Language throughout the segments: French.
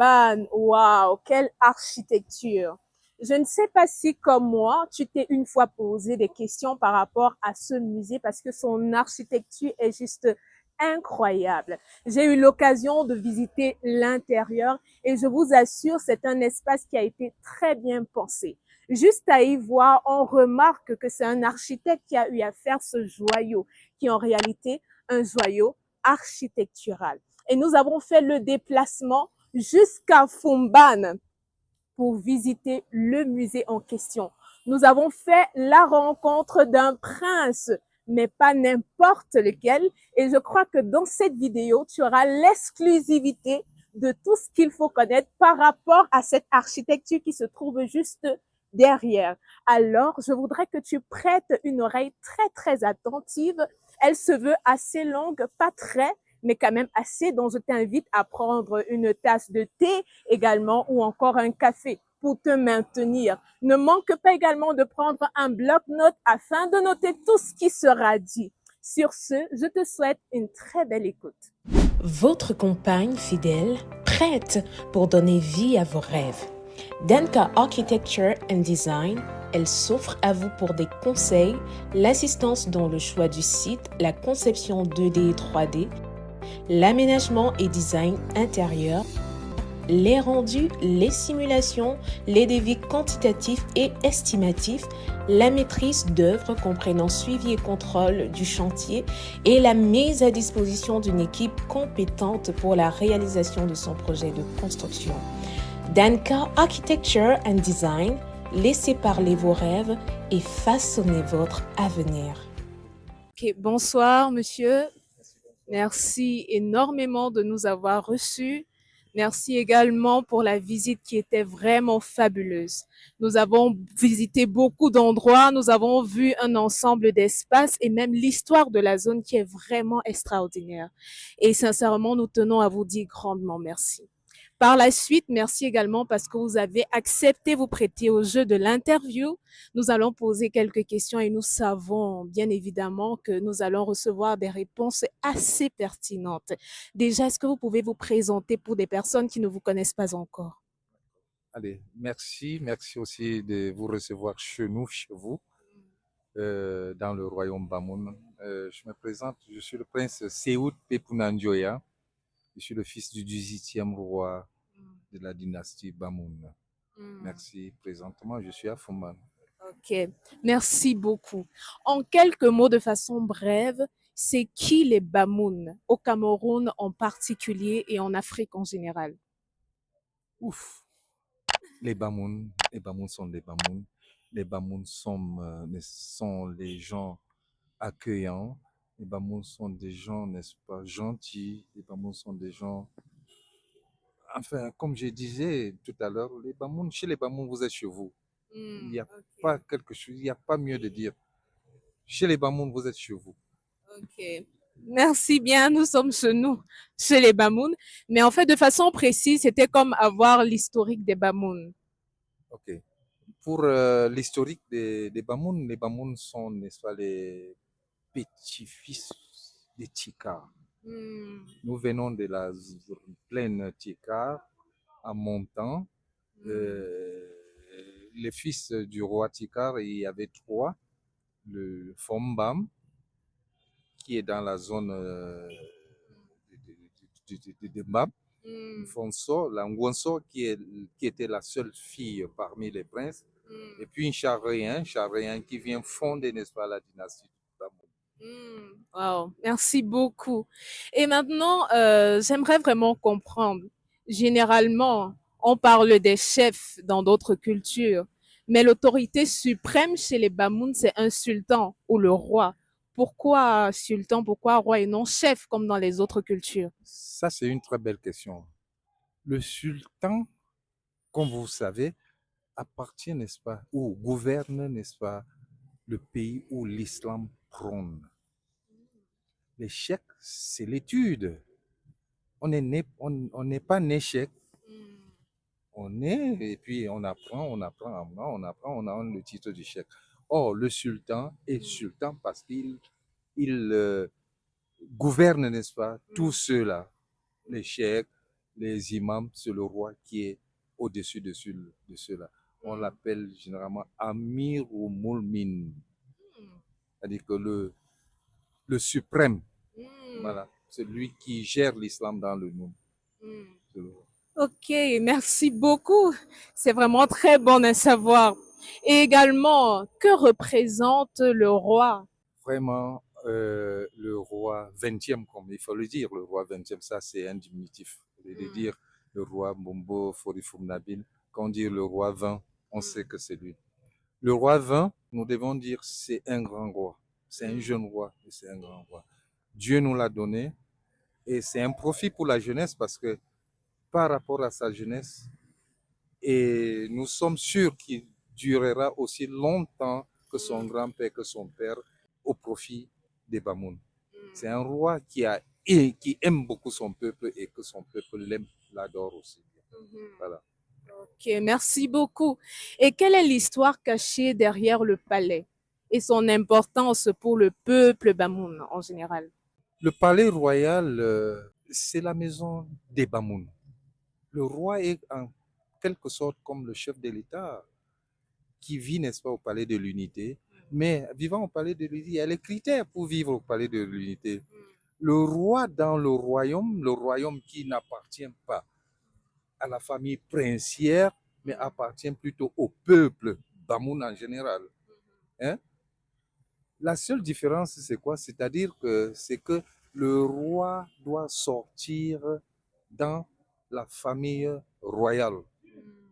Fumban, waouh, quelle architecture! Je ne sais pas si, comme moi, tu t'es une fois posé des questions par rapport à ce musée parce que son architecture est juste incroyable. J'ai eu l'occasion de visiter l'intérieur et je vous assure, c'est un espace qui a été très bien pensé. Juste à y voir, on remarque que c'est un architecte qui a eu à faire ce joyau, qui est en réalité un joyau architectural. Et nous avons fait le déplacement jusqu'à Fumban pour visiter le musée en question. Nous avons fait la rencontre d'un prince, mais pas n'importe lequel. Et je crois que dans cette vidéo, tu auras l'exclusivité de tout ce qu'il faut connaître par rapport à cette architecture qui se trouve juste derrière. Alors, je voudrais que tu prêtes une oreille très, très attentive. Elle se veut assez longue, pas très, mais quand même assez. Donc, je t'invite à prendre une tasse de thé également ou encore un café pour te maintenir. Ne manque pas également de prendre un bloc-notes afin de noter tout ce qui sera dit. Sur ce, je te souhaite une très belle écoute. Votre compagne fidèle, prête pour donner vie à vos rêves. Danka Architecture and Design, elle s'offre à vous pour des conseils, l'assistance dans le choix du site, la conception 2D et 3D, l'aménagement et design intérieur, les rendus, les simulations, les devis quantitatifs et estimatifs, la maîtrise d'œuvre comprenant suivi et contrôle du chantier et la mise à disposition d'une équipe compétente pour la réalisation de son projet de construction. Danka Architecture and Design, laissez parler vos rêves et façonnez votre avenir. Ok, bonsoir monsieur. Merci énormément de nous avoir reçus. Merci également pour la visite qui était vraiment fabuleuse. Nous avons visité beaucoup d'endroits, nous avons vu un ensemble d'espaces et même l'histoire de la zone qui est vraiment extraordinaire. Et sincèrement, nous tenons à vous dire grandement merci. Par la suite, merci également parce que vous avez accepté vous prêter au jeu de l'interview. Nous allons poser quelques questions et nous savons bien évidemment que nous allons recevoir des réponses assez pertinentes. Déjà, est-ce que vous pouvez vous présenter pour des personnes qui ne vous connaissent pas encore? Allez, merci aussi de vous recevoir chez nous, chez vous, dans le royaume Bamoun. Je me présente, je suis le prince Seoud Pepunandjoya. Je suis le fils du 18e roi de la dynastie Bamoun. Merci. Présentement, je suis à Fumban. Ok, merci beaucoup. En quelques mots de façon brève, c'est qui les Bamoun au Cameroun en particulier et en Afrique en général? Ouf, les Bamoun sont des Bamoun. Les Bamoun sont les gens accueillants. Les Bamoun sont des gens, n'est-ce pas, gentils. Les Bamoun sont des gens. Enfin, comme je disais tout à l'heure, chez les Bamoun, vous êtes chez vous. Il n'y a pas Ok. quelque chose, il n'y a pas mieux de dire. Chez les Bamoun, vous êtes chez vous. Ok. Merci bien, nous sommes chez nous, chez les Bamoun. Mais en fait, de façon précise, c'était comme avoir l'historique des Bamoun. OK. Pour l'historique des Bamoun, les Bamoun sont, n'est-ce pas, les petits-fils des Tikar. Hmm. Nous venons de la plaine Tikar en montant. Les fils du roi Tikar, il y avait trois. Le Fombam, qui est dans la zone de Mbam. Hmm. Fonso, la Ngwonso, qui était la seule fille parmi les princes. Et puis un Charréen qui vient fonder, n'est-ce pas, la dynastie du Bamoun. Wow, merci beaucoup. Et maintenant, j'aimerais vraiment comprendre. Généralement, on parle des chefs dans d'autres cultures, mais l'autorité suprême chez les Bamoun, c'est un sultan ou le roi. Pourquoi sultan, pourquoi roi et non chef comme dans les autres cultures? Ça, c'est une très belle question. Le sultan, comme vous savez, appartient, n'est-ce pas, ou gouverne, n'est-ce pas, le pays où l'islam prône. L'échec, c'est l'étude. On n'est pas né chèque. On est, et puis on apprend, on a le titre du chèque. Or, le sultan est sultan parce qu'il gouverne, n'est-ce pas, tous ceux-là, les chèques, les imams, c'est le roi qui est au-dessus de ceux-là. On l'appelle généralement Amir ou Moulmin, c'est-à-dire que le suprême, voilà, c'est lui qui gère l'islam dans le monde. C'est le roi. Ok, merci beaucoup. C'est vraiment très bon à savoir. Et également, que représente le roi? Vraiment, le roi 20e, comme il faut le dire, le roi 20e, ça c'est un diminutif. De dire le roi Bombo Forifoum Nabil, quand on dit le roi 20, on sait que c'est lui. Le roi 20, nous devons dire c'est un grand roi, c'est un jeune roi et c'est un grand roi. Dieu nous l'a donné et c'est un profit pour la jeunesse parce que par rapport à sa jeunesse, et nous sommes sûrs qu'il durera aussi longtemps que son grand-père, que son père, au profit des Bamoun. C'est un roi et qui aime beaucoup son peuple et que son peuple l'aime, l'adore aussi. Voilà. Ok, merci beaucoup. Et quelle est l'histoire cachée derrière le palais et son importance pour le peuple Bamoun en général? Le palais royal, c'est la maison des Bamoun. Le roi est en quelque sorte comme le chef de l'État qui vit, n'est-ce pas, au palais de l'unité. Mais vivant au palais de l'unité, il y a les critères pour vivre au palais de l'unité. Le roi dans le royaume qui n'appartient pas à la famille princière, mais appartient plutôt au peuple, Bamoun en général. Hein? La seule différence, c'est quoi? C'est-à-dire que c'est que le roi doit sortir dans la famille royale.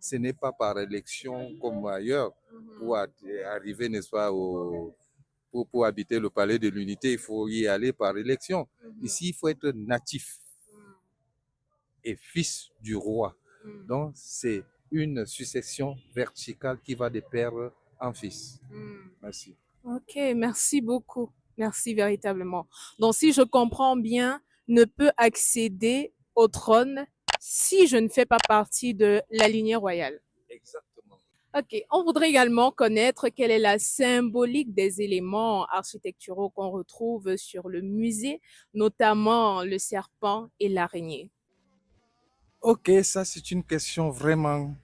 Ce n'est pas par élection comme ailleurs pour arriver, n'est-ce pas, pour habiter le palais de l'unité, il faut y aller par élection. Ici, il faut être natif et fils du roi. Donc, c'est une succession verticale qui va de père en fils. Merci. Ok, merci beaucoup. Merci véritablement. Donc, si je comprends bien, ne peut accéder au trône si je ne fais pas partie de la lignée royale. Exactement. Ok, on voudrait également connaître quelle est la symbolique des éléments architecturaux qu'on retrouve sur le musée, notamment le serpent et l'araignée. Ok, ça c'est une question vraiment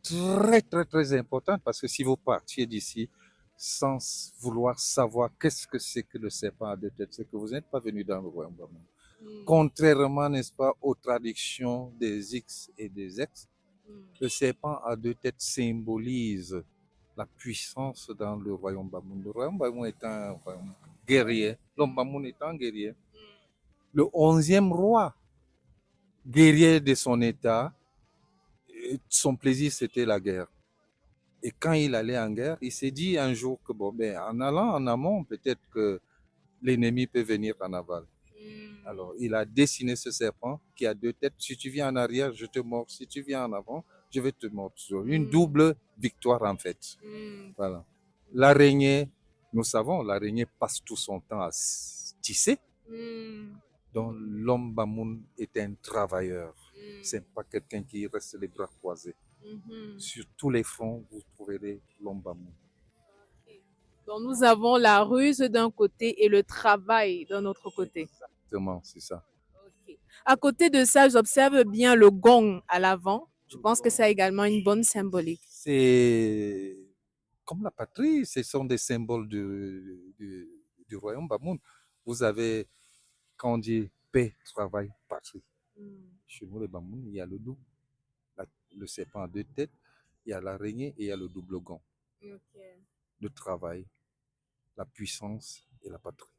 très importante parce que si vous partiez d'ici sans vouloir savoir qu'est-ce que c'est que le serpent à deux têtes, c'est que vous n'êtes pas venu dans le royaume. Contrairement, n'est-ce pas, aux traductions des X et des X, le serpent à deux têtes symbolise la puissance dans le royaume Bamoun. Le royaume Bamoun est un royaume guerrier, l'homme Bamoun est un guerrier. Le 11e roi, guerrier de son état, son plaisir c'était la guerre. Et quand il allait en guerre, il s'est dit un jour que bon, ben, en allant en amont, peut-être que l'ennemi peut venir en aval. Alors, il a dessiné ce serpent qui a deux têtes. Si tu viens en arrière, je te mords. Si tu viens en avant, je vais te mordre. Une double victoire, en fait. Voilà. L'araignée, nous savons, l'araignée passe tout son temps à tisser. Donc, l'homme Bamoun est un travailleur. C'est pas quelqu'un qui reste les bras croisés. Sur tous les fronts, vous trouverez l'homme Bamoun. Donc, nous avons la ruse d'un côté et le travail d'un autre côté. Exactement, c'est ça. Ok. À côté de ça, j'observe bien le gong à l'avant. Je pense que ça a également une bonne symbolique. C'est comme la patrie, ce sont des symboles du royaume Bamoun. Vous avez, quand on dit paix, travail, patrie. Chez nous, les Bamoun, il y a le double, le serpent à deux têtes, il y a l'araignée et il y a le double gond. Le travail, la puissance et la patrie.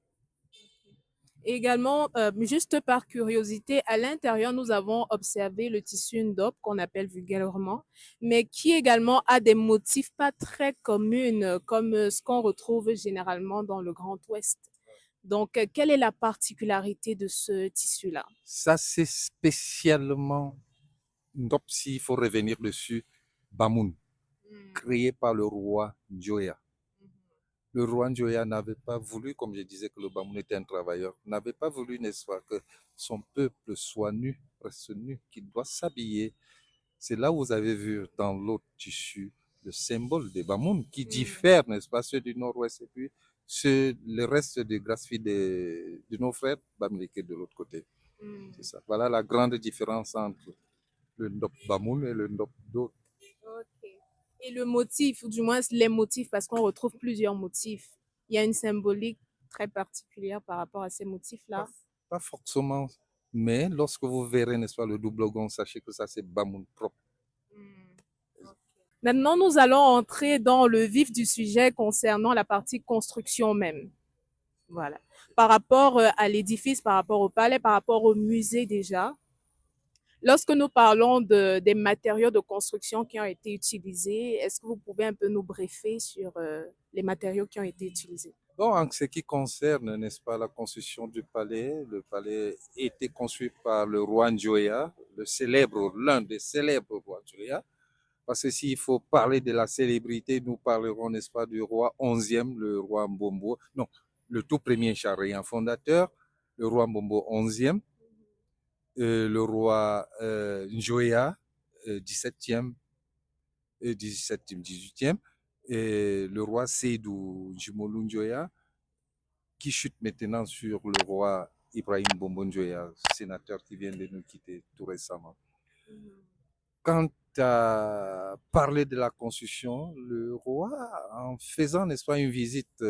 Et également, juste par curiosité, à l'intérieur, nous avons observé le tissu ndop qu'on appelle vulgairement, mais qui également a des motifs pas très communs comme ce qu'on retrouve généralement dans le Grand Ouest. Donc, quelle est la particularité de ce tissu-là? Ça, c'est spécialement Ndop, s'il faut revenir dessus, Bamoun, créé par le roi Njoya. Le roi Njoya n'avait pas voulu, comme je disais que le Bamoun était un travailleur, n'avait pas voulu, n'est-ce pas, que son peuple soit nu, reste nu, qu'il doit s'habiller. C'est là où vous avez vu dans l'autre tissu le symbole des Bamoun qui diffère, n'est-ce pas, ceux du nord-ouest et puis le reste des grâces de nos frères Bamileke de l'autre côté. C'est ça. Voilà la grande différence entre le Ndop Bamoun et le Ndop d'O. Ok. Et le motif, ou du moins les motifs, parce qu'on retrouve plusieurs motifs. Il y a une symbolique très particulière par rapport à ces motifs-là. Pas forcément, mais lorsque vous verrez, n'est-ce pas, le doublogon, sachez que ça, c'est Bamoun propre. Maintenant, nous allons entrer dans le vif du sujet concernant la partie construction même. Voilà. Par rapport à l'édifice, par rapport au palais, par rapport au musée déjà. Lorsque nous parlons des matériaux de construction qui ont été utilisés, est-ce que vous pouvez un peu nous briefer sur les matériaux qui ont été utilisés? Bon, en ce qui concerne, n'est-ce pas, la construction du palais, le palais a été construit par le roi Njoya, l'un des célèbres rois Njoya. Parce que s'il faut parler de la célébrité, nous parlerons, n'est-ce pas, du roi 11e, le roi Mbombo. Non, le tout premier charien fondateur, le roi Mbombo 11e, le roi Njoya 17e, 17e, 18e, et le roi Seydou Jimolou Njoya, qui chute maintenant sur le roi Ibrahim Bombo Njoya, sénateur qui vient de nous quitter tout récemment. Quant à parler de la construction, le roi, en faisant, n'est-ce pas, une visite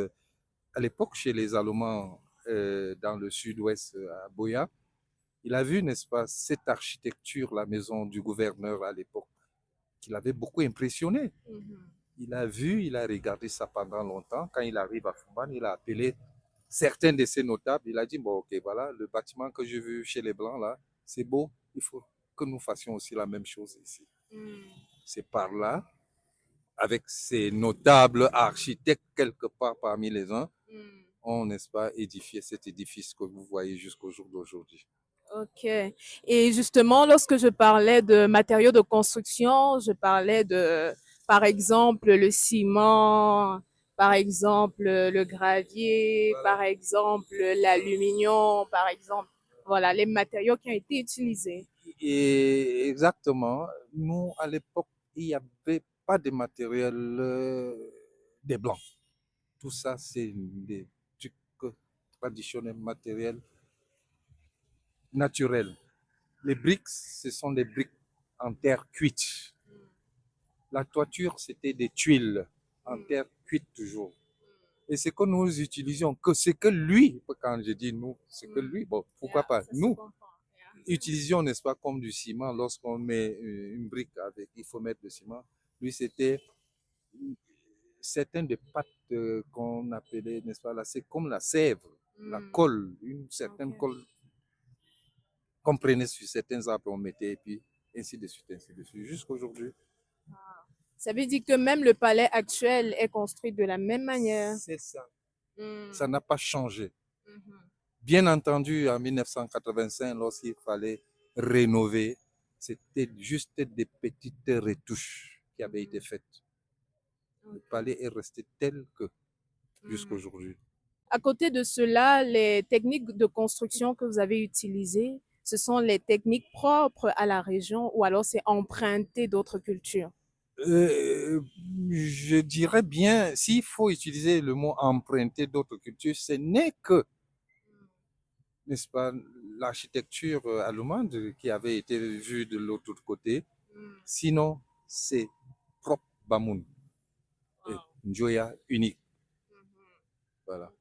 à l'époque chez les Allemands dans le sud-ouest à Boya, il a vu, n'est-ce pas, cette architecture, la maison du gouverneur à l'époque, qui l'avait beaucoup impressionné. Il a vu, il a regardé ça pendant longtemps. Quand il arrive à Fumban, il a appelé certains de ses notables. Il a dit, bon, ok, voilà, le bâtiment que j'ai vu chez les Blancs, là, c'est beau. Il faut que nous fassions aussi la même chose ici. C'est par là, avec ces notables architectes quelque part parmi les uns, on, n'est-ce pas, édifié cet édifice que vous voyez jusqu'au jour d'aujourd'hui. Ok. Et justement, lorsque je parlais de matériaux de construction, je parlais de, par exemple, le ciment, par exemple, le gravier, Voilà. par exemple, l'aluminium, par exemple. Voilà, les matériaux qui ont été utilisés. Et exactement, nous, à l'époque, il n'y avait pas de matériel des Blancs. Tout ça, c'est des trucs traditionnels, matériels naturels. Les briques, ce sont des briques en terre cuite. La toiture, c'était des tuiles en terre cuite toujours. Et ce que nous utilisions, que c'est que lui, quand je dis nous, c'est que lui, bon, pourquoi pas, nous utilisions, n'est-ce pas, comme du ciment, lorsqu'on met une brique avec, il faut mettre le ciment. Lui, c'était certaines des pâtes qu'on appelait, n'est-ce pas, là, c'est comme la sève, la colle, une certaine colle qu'on prenait sur certains arbres, on mettait, et puis ainsi de suite, jusqu'à aujourd'hui. Ça veut dire que même le palais actuel est construit de la même manière. C'est ça. Ça n'a pas changé. Bien entendu, en 1985, lorsqu'il fallait rénover, c'était juste des petites retouches qui avaient été faites. Le palais est resté tel que jusqu'à aujourd'hui. À côté de cela, les techniques de construction que vous avez utilisées, ce sont les techniques propres à la région ou alors c'est emprunté d'autres cultures? Je dirais bien, s'il faut utiliser le mot emprunter d'autres cultures, ce n'est que, n'est-ce pas, l'architecture allemande qui avait été vue de l'autre côté. Sinon, c'est propre Bamoun. Et Njoya unique. Voilà.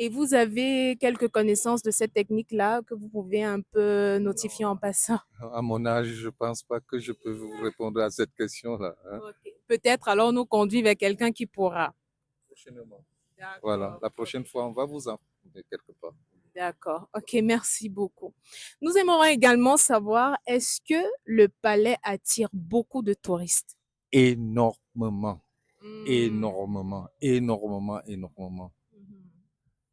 Et vous avez quelques connaissances de cette technique-là que vous pouvez un peu notifier en passant? À mon âge, je ne pense pas que je peux vous répondre à cette question-là. Hein. Okay. Peut-être alors nous conduire vers quelqu'un qui pourra. Prochainement. Voilà, la prochaine fois, on va vous en quelque part. D'accord. Ok, merci beaucoup. Nous aimerions également savoir, est-ce que le palais attire beaucoup de touristes? Énormément. Énormément, énormément, énormément.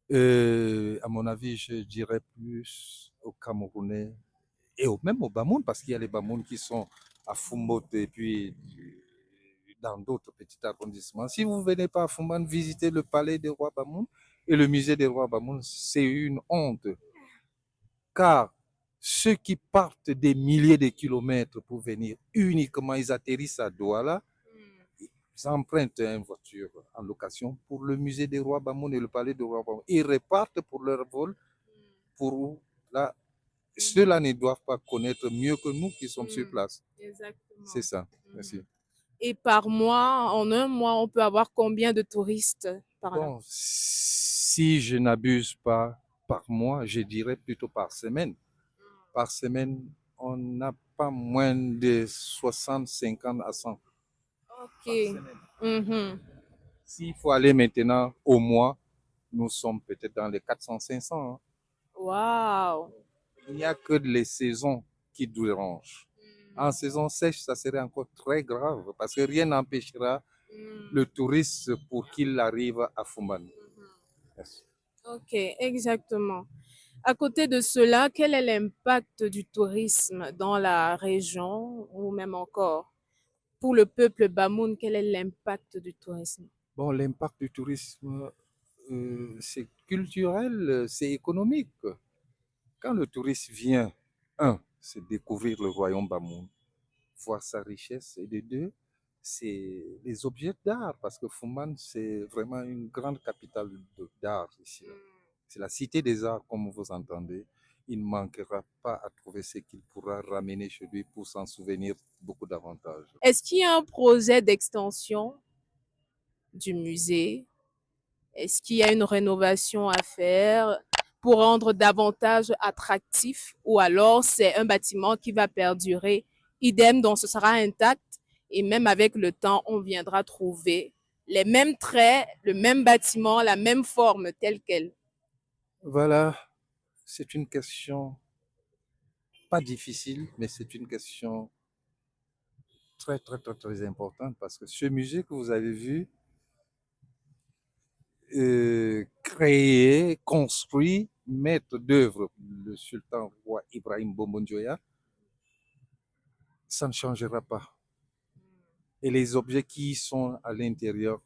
À mon avis, je dirais plus aux Camerounais et même aux Bamoun, parce qu'il y a les Bamoun qui sont à Fumbote et puis dans d'autres petits arrondissements. Si vous ne venez pas à Fumban visiter le palais des rois Bamoun et le musée des rois Bamoun, c'est une honte. Car ceux qui partent des milliers de kilomètres pour venir uniquement, ils atterrissent à Douala, ils empruntent une voiture en location pour le musée des rois Bamoun et le palais des rois Bamoun. Ils repartent pour leur vol pour la Ceux-là ne doivent pas connaître mieux que nous qui sommes sur place. Exactement. C'est ça. Merci. Et par mois, en un mois, on peut avoir combien de touristes par là? Bon, si je n'abuse pas par mois, je dirais plutôt par semaine. Par semaine, on n'a pas moins de 60, 50 à 100 Ok. par semaine. Mhm. S'il faut aller maintenant au mois, nous sommes peut-être dans les 400, 500. Hein. Waouh. Il n'y a que les saisons qui dérangent. En saison sèche, ça serait encore très grave parce que rien n'empêchera le touriste pour qu'il arrive à Fuman. Yes. Ok, exactement. À côté de cela, quel est l'impact du tourisme dans la région ou même encore pour le peuple Bamoun, quel est l'impact du tourisme? Bon, l'impact du tourisme, c'est culturel, c'est économique. Quand le touriste vient, un, c'est découvrir le royaume Bamoun, voir sa richesse, et de deux, c'est les objets d'art, parce que Fuman, c'est vraiment une grande capitale d'art ici. C'est la cité des arts, comme vous entendez. Il ne manquera pas à trouver ce qu'il pourra ramener chez lui pour s'en souvenir beaucoup davantage. Est-ce qu'il y a un projet d'extension du musée? Est-ce qu'il y a une rénovation à faire pour rendre davantage attractif ou alors c'est un bâtiment qui va perdurer, idem, donc ce sera intact et même avec le temps, on viendra trouver les mêmes traits, le même bâtiment, la même forme telle qu'elle? Voilà, c'est une question pas difficile, mais c'est une question très, très, très, très importante parce que ce musée que vous avez vu, créé, construit, maître d'œuvre, le sultan roi Ibrahim Bombondjoya, ça ne changera pas. Et les objets qui sont à l'intérieur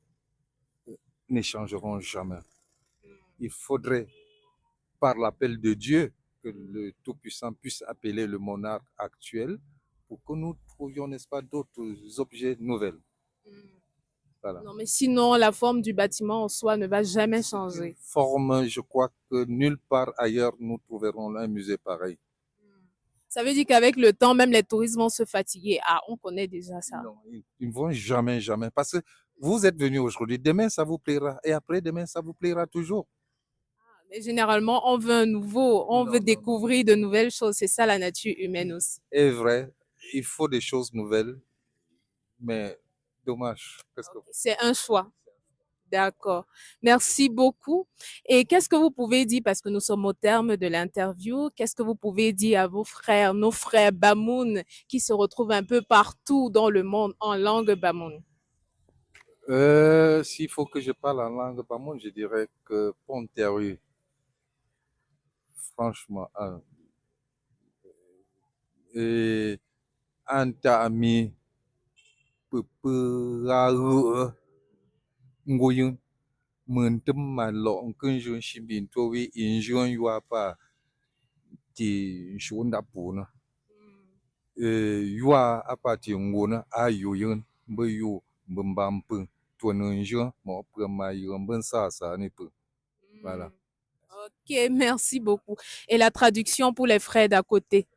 ne changeront jamais. Il faudrait, par l'appel de Dieu, que le Tout-Puissant puisse appeler le monarque actuel pour que nous trouvions, n'est-ce pas, d'autres objets nouvelles. Voilà. Non, mais sinon, la forme du bâtiment en soi ne va jamais changer. Forme, je crois que nulle part ailleurs nous trouverons un musée pareil. Ça veut dire qu'avec le temps, même les touristes vont se fatiguer. Ah, on connaît déjà ça. Non, ils ne vont jamais, jamais. Parce que vous êtes venu aujourd'hui, demain ça vous plaira, et après-demain ça vous plaira toujours. Mais généralement, on veut un nouveau, on Non, veut non, découvrir de nouvelles choses. C'est ça la nature humaine aussi. est vrai, il faut des choses nouvelles, mais dommage. C'est un choix. D'accord. Merci beaucoup. Et qu'est-ce que vous pouvez dire, parce que nous sommes au terme de l'interview, qu'est-ce que vous pouvez dire à vos frères, nos frères Bamoun, qui se retrouvent un peu partout dans le monde en langue Bamoun? S'il faut que je parle en langue bamoun, je dirais que Ponterru, franchement, et Anta Ami, Peperaru, Ngoyun, Mentem Malo, Kunjun Shimbin, Towi, Injun Yuapa, Ti Shundapuna. Yua apati ngona ayuyun, Bayu, Bumbampu, Tuanunjun, Mopramayu, Bensasa, Nipu. Voilà. Ok, merci beaucoup. Et la traduction pour les frères d'à côté?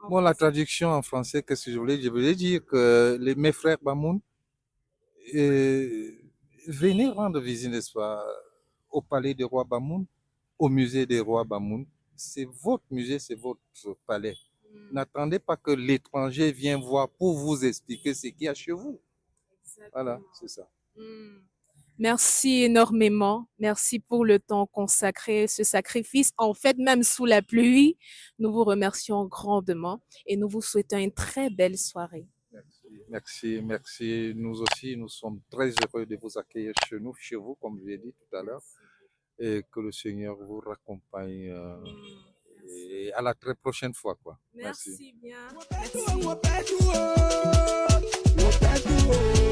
Bon, la traduction en français, qu'est-ce que je voulais dire? Je voulais dire que mes frères Bamoun, venez rendre visite, n'est-ce pas, au palais des rois Bamoun, au musée des rois Bamoun. C'est votre musée, c'est votre palais. N'attendez pas que l'étranger vienne voir pour vous expliquer ce qu'il y a chez vous. Voilà, c'est ça. Merci énormément. Merci pour le temps consacré, ce sacrifice. En fait, même sous la pluie, nous vous remercions grandement et nous vous souhaitons une très belle soirée. Merci, merci. Nous aussi, nous sommes très heureux de vous accueillir chez nous, chez vous, comme je l'ai dit tout à l'heure. Et que le Seigneur vous raccompagne. Et à la très prochaine fois, quoi. Merci bien. Merci.